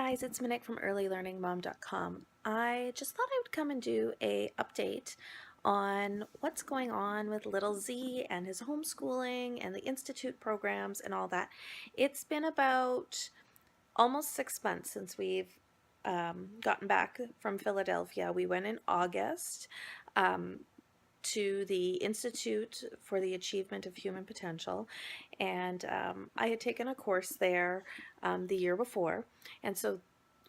guys, it's Monique from earlylearningmom.com. I just thought I would come and do a update on what's going on with little Z and his homeschooling and the institute programs and all that. It's been about almost 6 months since we've gotten back from Philadelphia. We went in August. To the Institute for the Achievement of Human Potential, and I had taken a course there the year before, and so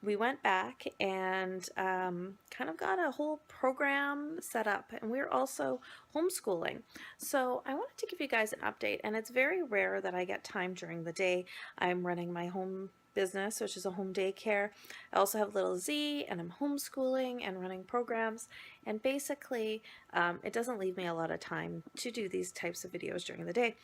we went back and kind of got a whole program set up, and we're also homeschooling. So I wanted to give you guys an update, and it's very rare that I get time during the day. I'm running my home business, which is a home daycare. I also have little Z, and I'm homeschooling and running programs, and basically it doesn't leave me a lot of time to do these types of videos during the day.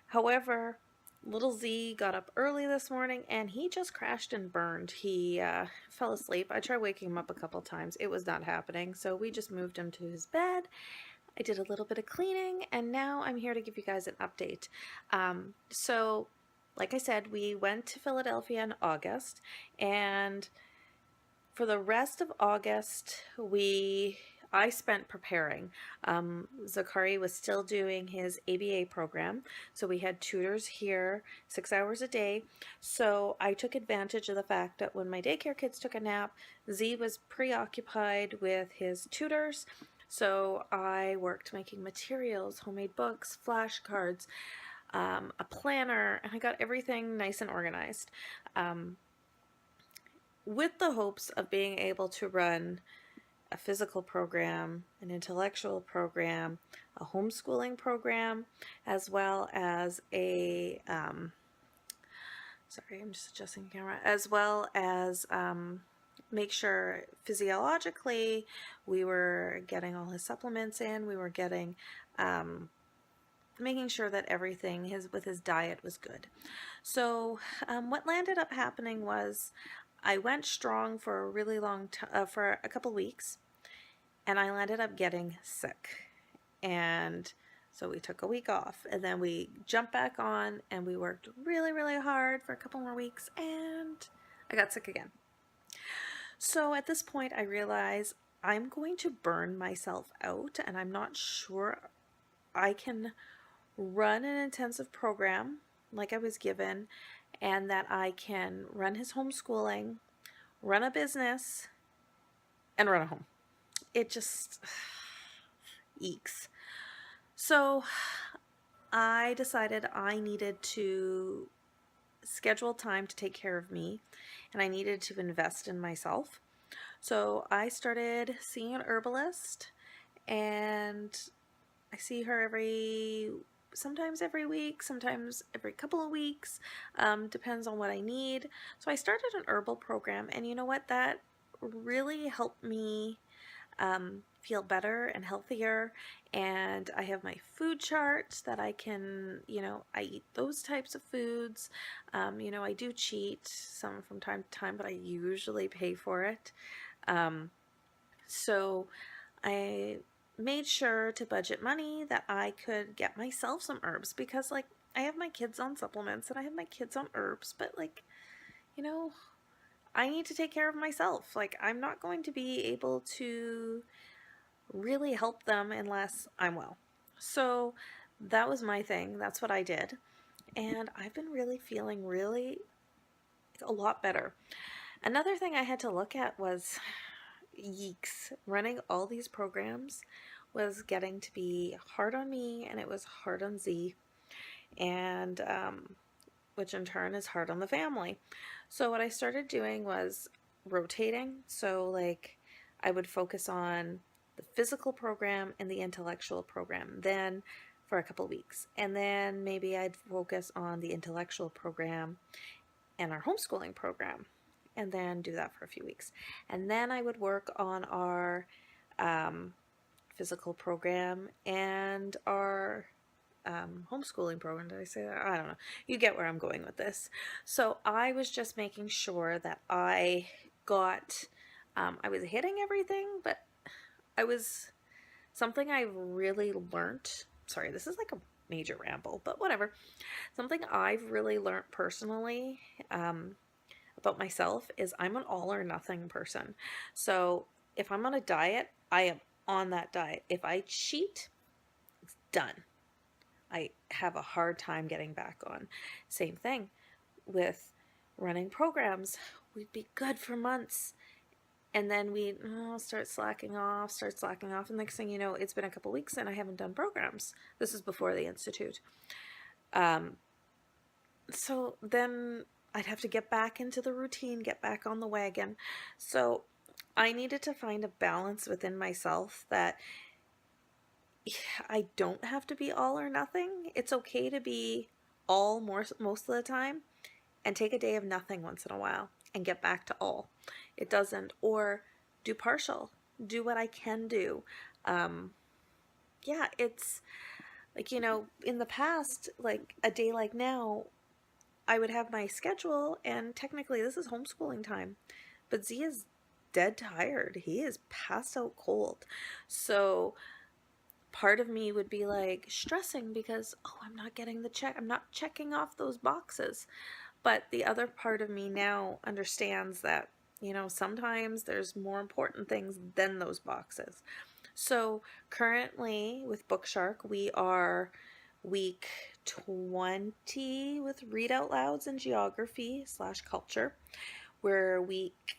However, little Z got up early this morning and he just crashed and burned. He fell asleep. I tried waking him up a couple times. It was not happening, so we just moved him to his bed. I did a little bit of cleaning, and now I'm here to give you guys an update. So like I said, we went to Philadelphia in August, and for the rest of August, I spent preparing. Zakari was still doing his ABA program, so we had tutors here 6 hours a day. So I took advantage of the fact that when my daycare kids took a nap, Z was preoccupied with his tutors. So I worked making materials, homemade books, flashcards, a planner, and I got everything nice and organized. With the hopes of being able to run a physical program, an intellectual program, a homeschooling program, as well as a, sorry, I'm just adjusting the camera, as well as make sure physiologically we were getting all his supplements in, we were getting, making sure that everything with his diet was good. So what landed up happening was I went strong for a really long time, for a couple weeks, and I ended up getting sick. And so we took a week off, and then we jumped back on, and we worked really, really hard for a couple more weeks, and I got sick again. So at this point, I realized I'm going to burn myself out, and I'm not sure I can run an intensive program like I was given, and that I can run his homeschooling, run a business, and run a home. It just eeks. So I decided I needed to schedule time to take care of me, and I needed to invest in myself. So I started seeing an herbalist, and I see her sometimes every week, sometimes every couple of weeks, depends on what I need. So I started an herbal program, and you know what, that really helped me feel better and healthier. And I have my food chart that I can, I eat those types of foods. I do cheat some from time to time, but I usually pay for it. So I made sure to budget money that I could get myself some herbs, because I have my kids on supplements and I have my kids on herbs, but I need to take care of myself. I'm not going to be able to really help them unless I'm well. So that was my thing. That's what I did. And I've been really feeling a lot better. Another thing I had to look at was yeeks. Running all these programs was getting to be hard on me, and it was hard on Z, and which in turn is hard on the family. So what I started doing was rotating. So I would focus on the physical program and the intellectual program then for a couple weeks, and then maybe I'd focus on the intellectual program and our homeschooling program, and then do that for a few weeks, and then I would work on our physical program and our homeschooling program. Did I say that? I don't know. You get where I'm going with this. So I was just making sure that I got, I was hitting everything, but something I've really learned, sorry, this is like a major ramble, but whatever. Something I've really learned personally about myself is I'm an all or nothing person. So if I'm on a diet, I am on that diet. If I cheat, it's done. I have a hard time getting back on. Same thing with running programs. We'd be good for months, and then we start slacking off, and next thing you know, it's been a couple weeks and I haven't done programs. This is before the institute. So then I'd have to get back into the routine, get back on the wagon. So I needed to find a balance within myself that I don't have to be all or nothing. It's okay to be all most of the time and take a day of nothing once in a while and get back to all. It doesn't, or do partial, do what I can do. Yeah, it's like, in the past, like a day like now, I would have my schedule, and technically this is homeschooling time, but Z is dead tired. He is passed out cold. So part of me would be like stressing because, oh, I'm not getting the check. I'm not checking off those boxes. But the other part of me now understands that, sometimes there's more important things than those boxes. So currently with Bookshark, we are week 20 with read out louds and geography / culture. We're week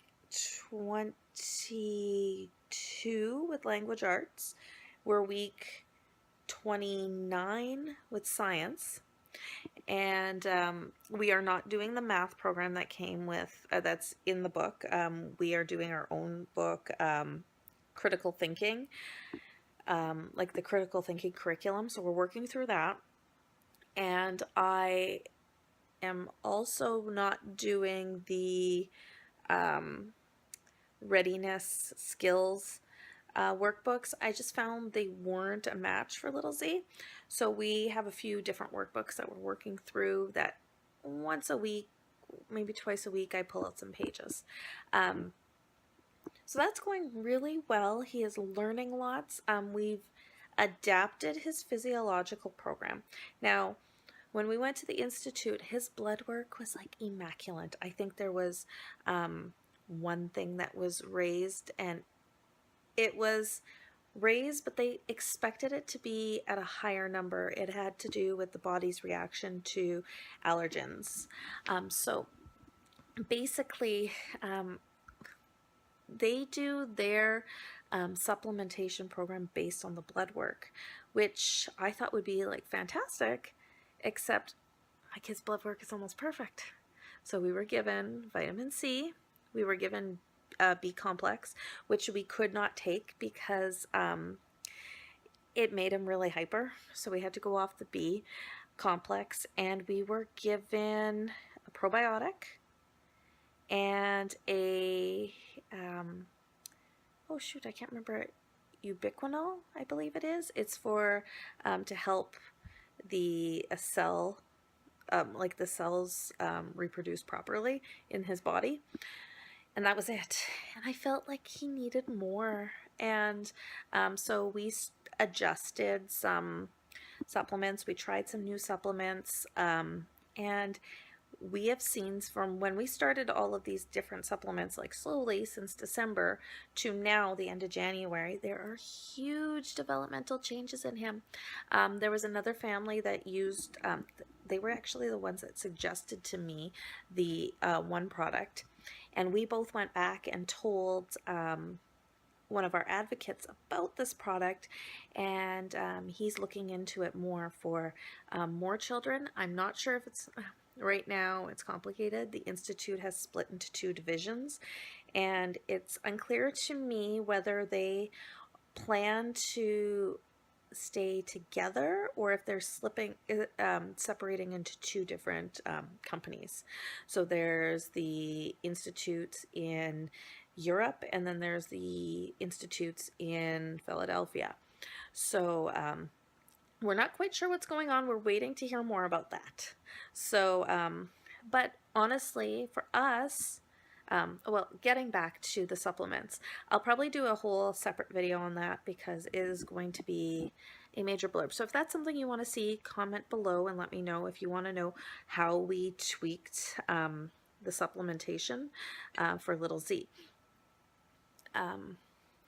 22 with language arts. We're week 29 with science. And we are not doing the math program that came with, that's in the book. We are doing our own book, critical thinking, like the critical thinking curriculum. So we're working through that. And I am also not doing the readiness skills workbooks. I just found they weren't a match for little Z. So we have a few different workbooks that we're working through that once a week, maybe twice a week, I pull out some pages. So that's going really well. He is learning lots. We've adapted his physiological program. Now, when we went to the institute, his blood work was like immaculate. I think there was one thing that was raised, and it was raised, but they expected it to be at a higher number. It had to do with the body's reaction to allergens. So basically, they do their supplementation program based on the blood work, which I thought would be like fantastic, except my kid's blood work is almost perfect. So we were given vitamin C, we were given B complex, which we could not take because it made him really hyper. So we had to go off the B complex, and we were given a probiotic and a I can't remember, ubiquinol, I believe it is. It's for to help the cell, like the cells reproduce properly in his body. And that was it. And I felt like he needed more. And so we adjusted some supplements. We tried some new supplements. And we have seen from when we started all of these different supplements, like slowly since December to now, the end of January, there are huge developmental changes in him. There was another family that used, they were actually the ones that suggested to me the one product. And we both went back and told one of our advocates about this product, and he's looking into it more for more children. I'm not sure if it's, right now it's complicated. The Institute has split into 2 divisions, and it's unclear to me whether they plan to stay together or if they're separating into 2 different companies. So there's the institutes in Europe, and then there's the institutes in Philadelphia. So we're not quite sure what's going on. We're waiting to hear more about that. So, but honestly, for us, well, getting back to the supplements, I'll probably do a whole separate video on that because it is going to be a major blurb. So if that's something you want to see, comment below and let me know if you want to know how we tweaked the supplementation for little Z.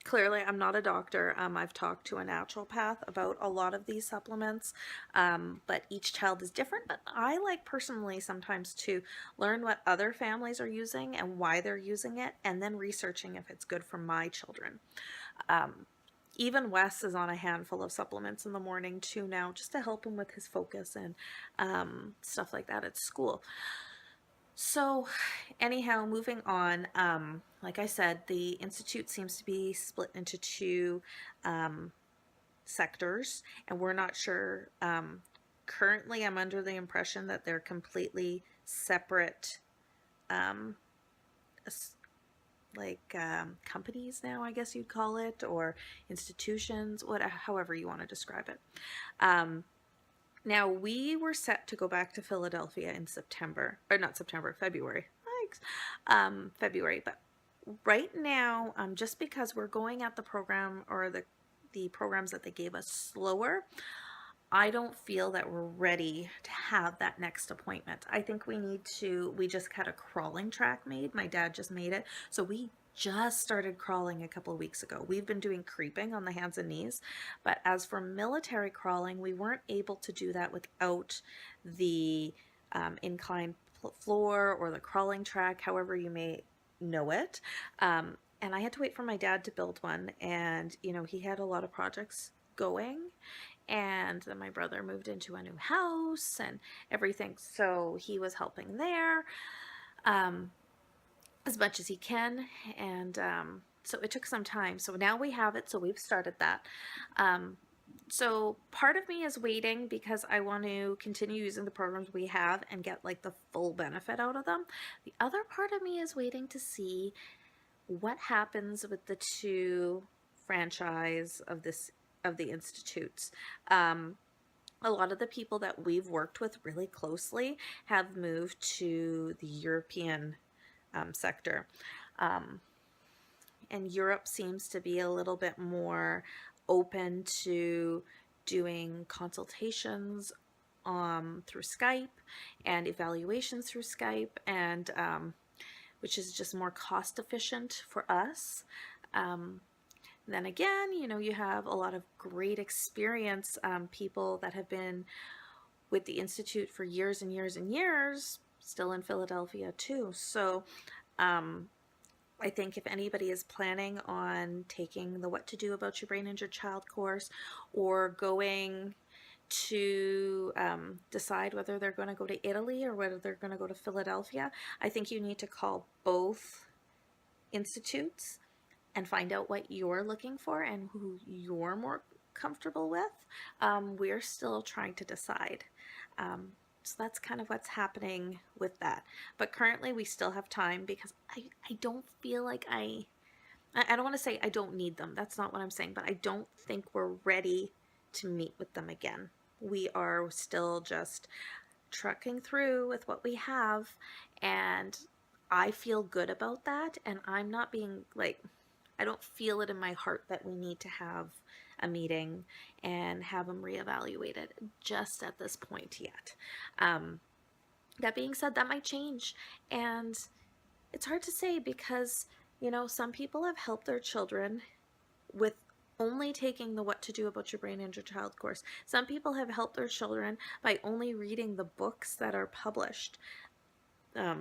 Clearly, I'm not a doctor. I've talked to a naturopath about a lot of these supplements, but each child is different. But I like personally sometimes to learn what other families are using and why they're using it, and then researching if it's good for my children. Even Wes is on a handful of supplements in the morning too now, just to help him with his focus and stuff like that at school. So anyhow, moving on, like I said, the Institute seems to be split into two sectors, and we're not sure. Currently, I'm under the impression that they're completely separate, companies now, I guess you'd call it, or institutions, however you want to describe it. Now, we were set to go back to Philadelphia in February. Thanks. February. But right now, just because we're going at the program or the programs that they gave us slower, I don't feel that we're ready to have that next appointment. I think we just had a crawling track made. My dad just made it. So we just started crawling a couple of weeks ago. We've been doing creeping on the hands and knees, but as for military crawling, we weren't able to do that without the inclined floor or the crawling track, however you may know it. And I had to wait for my dad to build one, and he had a lot of projects going, and then my brother moved into a new house and everything, so he was helping there as much as he can, and so it took some time. So now we have it, so we've started that. So part of me is waiting because I want to continue using the programs we have and get like the full benefit out of them. The other part of me is waiting to see what happens with the two franchise of the institutes. A lot of the people that we've worked with really closely have moved to the European sector. And Europe seems to be a little bit more open to doing consultations through Skype and evaluations through Skype, and which is just more cost efficient for us. Then again, you have a lot of great experience, people that have been with the Institute for years and years and years, still in Philadelphia too. So I think if anybody is planning on taking the What to Do About Your Brain Injured Child course, or going to decide whether they're going to go to Italy or whether they're going to go to Philadelphia, I think you need to call both institutes and find out what you're looking for and who you're more comfortable with. We're still trying to decide. So that's kind of what's happening with that. But currently we still have time, because I don't feel like I don't want to say I don't need them. That's not what I'm saying. But I don't think we're ready to meet with them again. We are still just trucking through with what we have. And I feel good about that. And I'm not being like, I don't feel it in my heart that we need to have a meeting and have them reevaluated just at this point yet. That being said, that might change, and it's hard to say because, some people have helped their children with only taking the What to Do About Your Brain Injured Child course. Some people have helped their children by only reading the books that are published.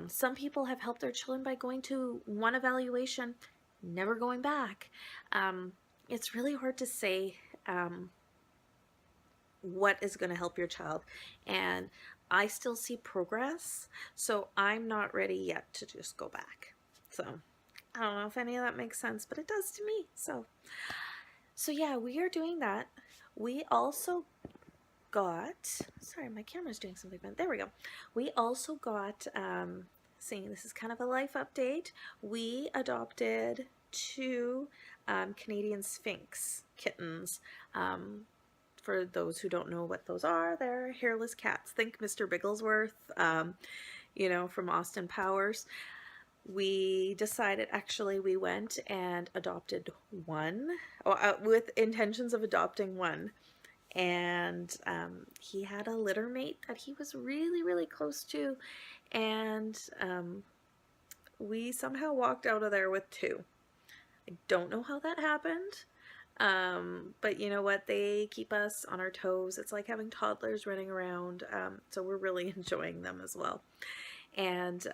Some people have helped their children by going to one evaluation, never going back. It's really hard to say what is going to help your child, and I still see progress, so I'm not ready yet to just go back. So I don't know if any of that makes sense, but it does to me. So yeah, we are doing that. We also got, sorry, my camera's doing something, but there we go. We also got, seeing this is kind of a life update, we adopted two Canadian Sphinx kittens. For those who don't know what those are, they're hairless cats. Think Mr. Bigglesworth, from Austin Powers. We decided, actually, we went and adopted one, with intentions of adopting one. And he had a litter mate that he was really, really close to. And we somehow walked out of there with 2. I don't know how that happened. But you know what? They keep us on our toes. It's like having toddlers running around. So we're really enjoying them as well. And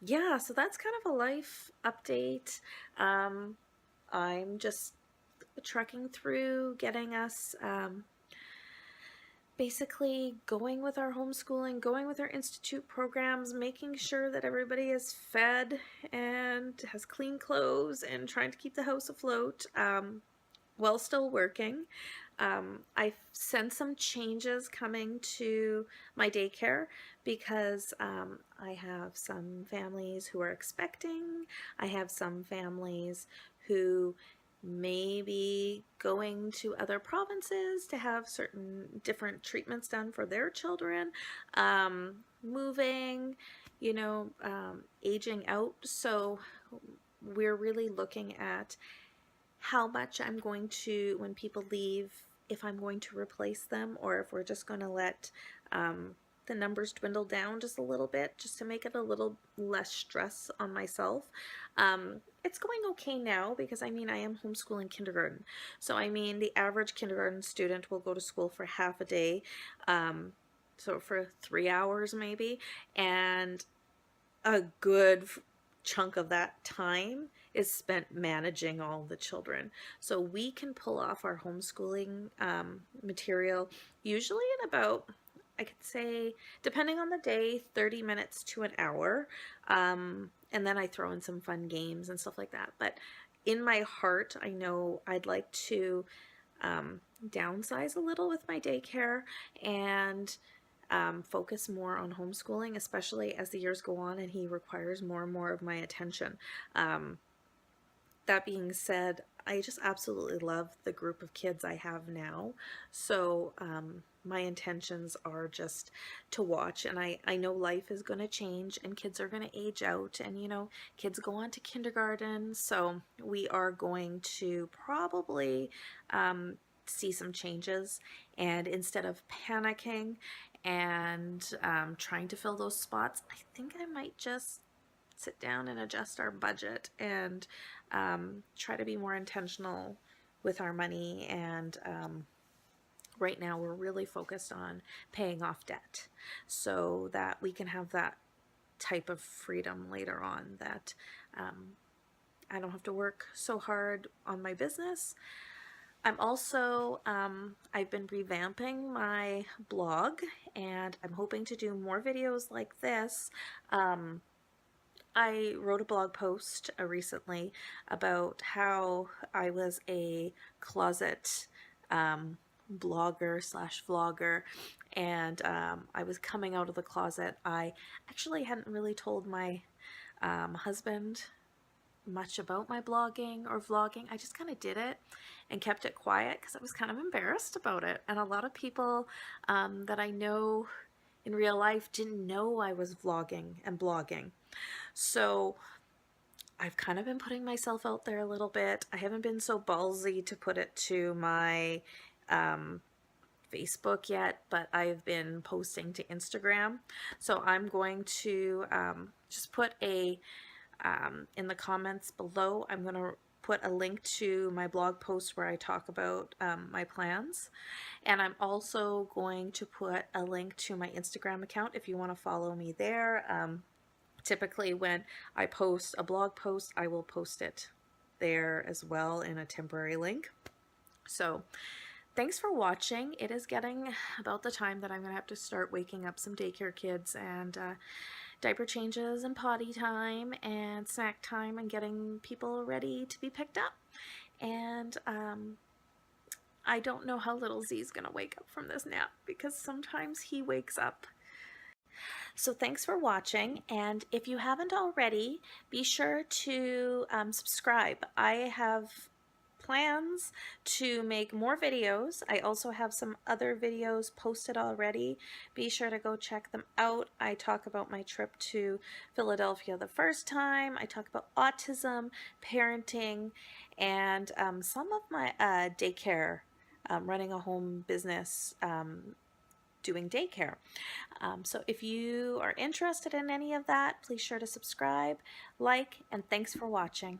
yeah, so that's kind of a life update. I'm just trucking through, getting us basically going with our homeschooling, going with our institute programs, making sure that everybody is fed and has clean clothes, and trying to keep the house afloat while still working. I sense some changes coming to my daycare because I have some families who are expecting. I have some families who may be going to other provinces to have certain different treatments done for their children, moving, aging out. So we're really looking at how much I'm going to, when people leave, if I'm going to replace them or if we're just going to let the numbers dwindle down just a little bit, just to make it a little less stress on myself. It's going okay now because I am homeschooling kindergarten. So the average kindergarten student will go to school for half a day, so for 3 hours maybe, and a good chunk of that time is spent managing all the children. So we can pull off our homeschooling material usually in about, I could say, depending on the day, 30 minutes to an hour. And then I throw in some fun games and stuff like that. But in my heart, I know I'd like to downsize a little with my daycare and focus more on homeschooling, especially as the years go on and he requires more and more of my attention. That being said, I just absolutely love the group of kids I have now. So my intentions are just to watch, and I know life is going to change and kids are going to age out, and kids go on to kindergarten. So we are going to probably see some changes, and instead of panicking and trying to fill those spots, I think I might just sit down and adjust our budget and try to be more intentional with our money. And right now we're really focused on paying off debt so that we can have that type of freedom later on, that I don't have to work so hard on my business. I'm also, I've been revamping my blog, and I'm hoping to do more videos like this. I wrote a blog post recently about how I was a closet blogger slash vlogger, and I was coming out of the closet. I actually hadn't really told my husband much about my blogging or vlogging. I just kind of did it and kept it quiet because I was kind of embarrassed about it. And a lot of people that I know in real life didn't know I was vlogging and blogging. So I've kind of been putting myself out there a little bit. I haven't been so ballsy to put it to my Facebook yet, but I've been posting to Instagram. So I'm going to just put a in the comments below, I'm going to put a link to my blog post where I talk about my plans. And I'm also going to put a link to my Instagram account if you want to follow me there. Typically when I post a blog post, I will post it there as well in a temporary link. So thanks for watching. It is getting about the time that I'm going to have to start waking up some daycare kids, and diaper changes and potty time and snack time and getting people ready to be picked up. And I don't know how little Z is going to wake up from this nap, because sometimes he wakes up. So thanks for watching, and if you haven't already, be sure to subscribe. I have plans to make more videos. I also have some other videos posted already. Be sure to go check them out. I talk about my trip to Philadelphia the first time. I talk about autism, parenting, and some of my daycare, running a home business, doing daycare. So if you are interested in any of that, please sure to subscribe, like, and thanks for watching.